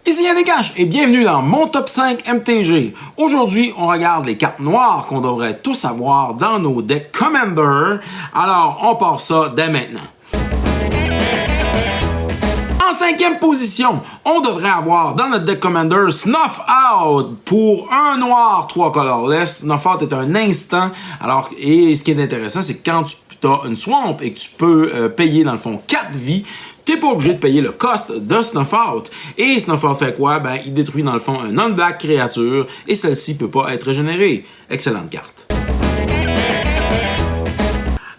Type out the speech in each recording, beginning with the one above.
Ici Yannick H et bienvenue dans mon top 5 MTG. Aujourd'hui, on regarde les cartes noires qu'on devrait tous avoir dans nos decks Commander. Alors, on part ça dès maintenant. En cinquième position, on devrait avoir dans notre deck Commander Snuff Out pour un noir, 3 colorless. Snuff Out est un instant. Alors, et ce qui est intéressant, c'est que quand tu as une swamp et que tu peux payer dans le fond 4 vies, tu n'es pas obligé de payer le cost de Snuff Out. Et Snuff Out fait quoi? Ben, il détruit dans le fond un non-black créature et celle-ci ne peut pas être régénérée. Excellente carte.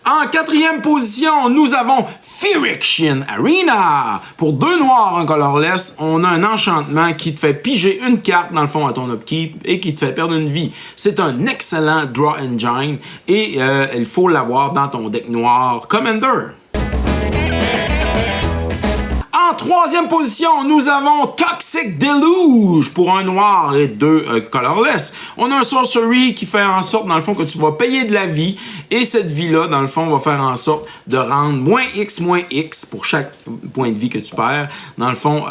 En quatrième position, nous avons Phyrexian Arena. Pour 2 noirs en colorless, on a un enchantement qui te fait piger une carte dans le fond à ton upkeep et qui te fait perdre une vie. C'est un excellent draw engine et il faut l'avoir dans ton deck noir Commander. En troisième position, nous avons Toxic Deluge pour un noir et 2 colorless. On a un sorcery qui fait en sorte, dans le fond, que tu vas payer de la vie et cette vie-là, dans le fond, va faire en sorte de rendre moins X pour chaque point de vie que tu perds. Dans le fond,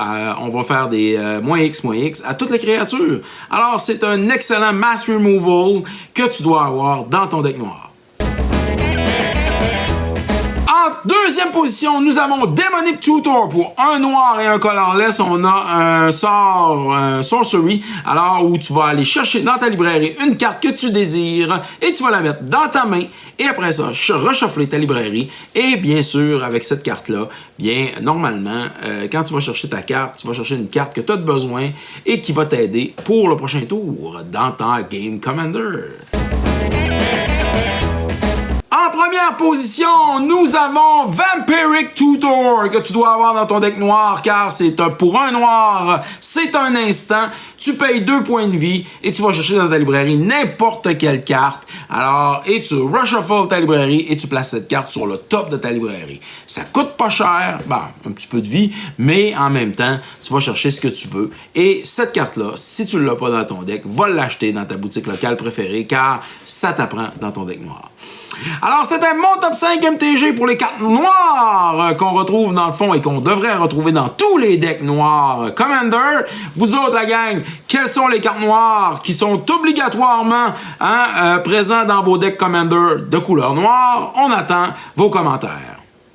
on va faire des moins X à toutes les créatures. Alors, c'est un excellent mass removal que tu dois avoir dans ton deck noir. En deuxième position, nous avons Demonic Tutor pour un noir et un colorless. On a un sort, sorcery, alors où tu vas aller chercher dans ta librairie une carte que tu désires et tu vas la mettre dans ta main et après ça, reshuffler ta librairie. Et bien sûr, avec cette carte-là, bien, normalement, quand tu vas chercher ta carte, tu vas chercher une carte que tu as besoin et qui va t'aider pour le prochain tour dans ta Game Commander. En première position, nous avons Vampiric Tutor que tu dois avoir dans ton deck noir car c'est pour un noir, c'est un instant. Tu payes 2 points de vie et tu vas chercher dans ta librairie n'importe quelle carte. Alors, et tu reshuffles ta librairie et tu places cette carte sur le top de ta librairie. Ça coûte pas cher, un petit peu de vie, mais en même temps, tu vas chercher ce que tu veux. Et cette carte-là, si tu ne l'as pas dans ton deck, va l'acheter dans ta boutique locale préférée car ça t'apprend dans ton deck noir. Alors, c'était mon top 5 MTG pour les cartes noires qu'on retrouve dans le fond et qu'on devrait retrouver dans tous les decks noirs Commander. Vous autres, la gang, quelles sont les cartes noires qui sont obligatoirement présentes dans vos decks Commander de couleur noire? On attend vos commentaires.